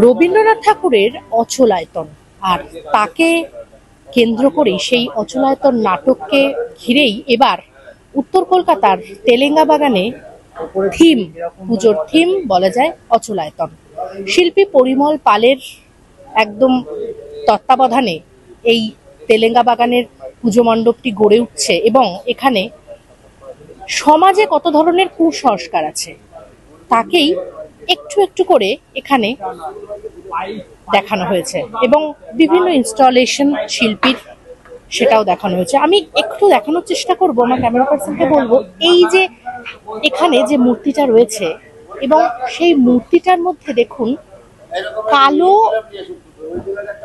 রবীন্দ্রনাথ ঠাকুরের অচলায়তন আর তাকে কেন্দ্র করেই সেই অচলায়তন নাটককে ঘিরেই এবার উত্তর কলকাতার তেলেঙ্গা বাগানে পুজোর থিম বলা যায় অচলায়তন। শিল্পী পরিমল পালের একদম তত্ত্বাবধানে এই তেলেঙ্গা বাগানের পুজো মণ্ডপটি গড়ে উঠছে এবং এখানে সমাজে কত ধরনের কুসংস্কার আছে তাকেই একটু একটু করে এখানে দেখানো হয়েছে এবং বিভিন্ন ইনস্টলেশন শিল্পীর সেটাও দেখানো হয়েছে। আমি একটু দেখানোর চেষ্টা করব, আমার ক্যামেরা পার্সনকে বলবো এই যে এখানে যে মূর্তিটা রয়েছে এবং সেই মূর্তিটার মধ্যে দেখুন কালো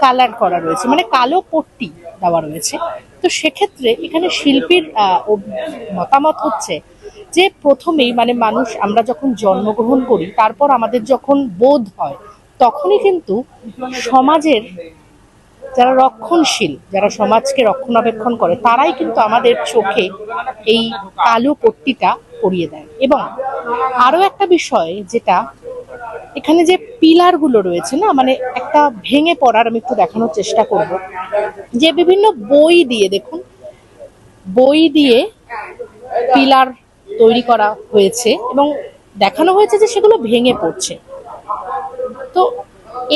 কালার করা রয়েছে, মানে কালো পট্টি দেওয়া রয়েছে। তো সেক্ষেত্রে এখানে শিল্পীর মতামত হচ্ছে যে প্রথমেই মানে মানুষ আমরা যখন জন্মগ্রহণ করি তারপর আমাদের যখন বোধ হয় তখনই কিন্তু সমাজের যারা রক্ষণশীল, যারা সমাজকে রক্ষণাবেক্ষণ করে তারাই কিন্তু আমাদের চোখে এই কালো পট্টিটা পরিয়ে দেয়। এবং আরো একটা বিষয় যেটা এখানে যে পিলার গুলো রয়েছে না, মানে একটা ভেঙে পড়ার, আমি একটু দেখানোর চেষ্টা করব যে বিভিন্ন বই দিয়ে দেখুন বই দিয়ে পিলার তৈরি করা হয়েছে এবং দেখানো হয়েছে যে সেগুলো ভেঙে পড়ছে। তো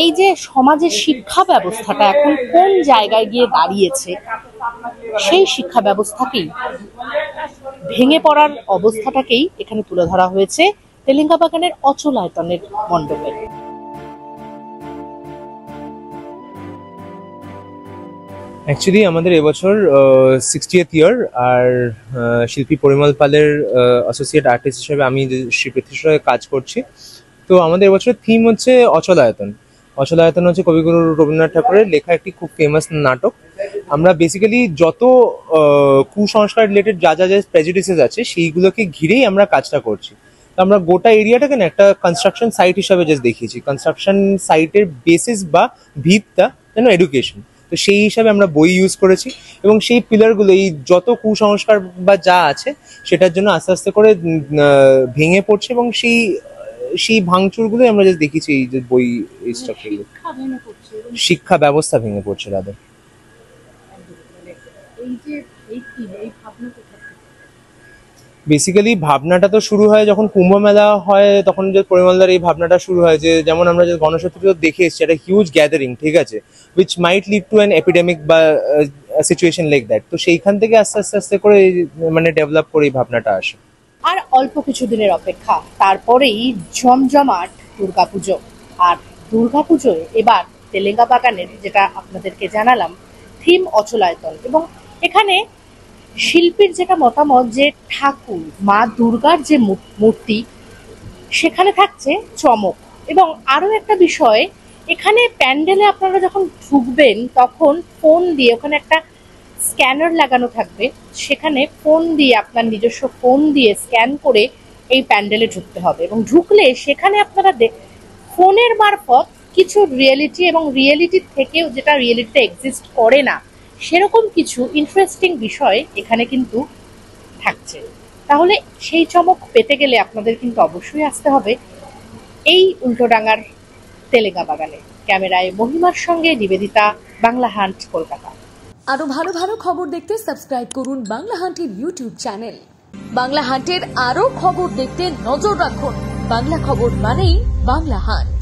এই যে সমাজের শিক্ষা ব্যবস্থাটা এখন কোন জায়গায় গিয়ে দাঁড়িয়েছে, সেই শিক্ষা ব্যবস্থাকেই ভেঙে পড়ার অবস্থাটাকেই এখানে তুলে ধরা হয়েছে তেলেঙ্গা বাগানের অচলায়তনের মণ্ডপে। অ্যাকচুয়ালি আমাদের এবছর 60th ইয়ার, আর শিল্পী পরিমল পালের অ্যাসোসিয়েট আর্টিস্ট হিসেবে আমি শ্রীপৃথ্বীর সঙ্গে কাজ করছি। তো আমাদের এবছরের থিম হচ্ছে অচলায়তন। অচলায়তন হচ্ছে কবিগুরু রবীন্দ্রনাথ ঠাকুরের লেখা একটি খুব ফেমাস নাটক। আমরা বেসিক্যালি যত কুসংস্কার রিলেটেড যা যা প্রেজুডিসেস আছে সেইগুলোকে ঘিরেই আমরা কাজটা করছি। তো আমরা গোটা এরিয়াটাকে না একটা কনস্ট্রাকশন সাইট হিসাবে জাস্ট দেখিয়েছি। কনস্ট্রাকশন সাইটের বেসিস বা ভিতটা যেন এডুকেশন, তো সেই হিসাবে আমরা বই ইউজ করেছি এবং সেই পিলারগুলো এই যত কুসংস্কার বা যা আছে সেটার জন্য আস্তে আস্তে করে ভেঙে পড়ছে এবং সেই ভাঙচুরগুলোই আমরা জাস্ট দেখেছি এই যে বই এই স্ট্রাকচারগুলো। শিক্ষা ব্যবস্থা ভেঙে পড়ছে দাদা। বেসিক্যালি ভাবনাটা তো শুরু হয় যখন কুম্ভ মেলা হয়, তখন যে পরিমলদার এই ভাবনাটা শুরু হয় যে যেমন আমরা যে গণেশ চতুর্থী দেখে এসেছি একটা হিউজ গ্যাদারিং, ঠিক আছে, which might lead to an epidemic বা সিচুয়েশন লাইক দ্যাট। তো সেইখান থেকে আস্তে আস্তে আস্তে করে মানে ডেভেলপ করে এই ভাবনাটা আসে। আর অল্প কিছু দিনের অপেক্ষা, তারপরেই জমজমাট দুর্গাপুজো। আর দুর্গাপুজোয় এবার তেলেঙ্গা বাগানের, যেটা আপনাদেরকে জানালাম, থিম অচলায়তন। এবং এখানে শিল্পীর যেটা মতামত যে ঠাকুর মা দুর্গার যে মূর্তি সেখানে থাকছে চমক। এবং আরো একটা বিষয়, এখানে প্যান্ডেলে আপনারা যখন ঢুকবেন তখন ফোন দিয়ে, ওখানে একটা স্ক্যানার লাগানো থাকবে, সেখানে ফোন দিয়ে আপনার নিজস্ব ফোন দিয়ে স্ক্যান করে এই প্যান্ডেলে ঢুকতে হবে এবং ঢুকলে সেখানে আপনারা ফোনের মারফত কিছু রিয়েলিটি এবং রিয়েলিটির থেকেও যেটা রিয়েলিটিতে এক্সিস্ট করে না সেরকম কিছু ইন্টারেস্টিং বিষয় এখানে কিন্তু থাকছে। তাহলে সেই চমক পেতে গেলে আপনাদের কিন্তু অবশ্যই আসতে হবে এই উল্টোডাঙ্গার তেলেঙ্গা বাগানে। ক্যামেরায় মহিমার সঙ্গে নিবেদিতা, বাংলা হান্ট, কলকাতা। আরো ভালো ভালো খবর দেখতে সাবস্ক্রাইব করুন বাংলা হান্টের ইউটিউব চ্যানেল। বাংলা হান্টের আরো খবর দেখতে নজর রাখুন। বাংলা খবর মানেই বাংলা হান্ট।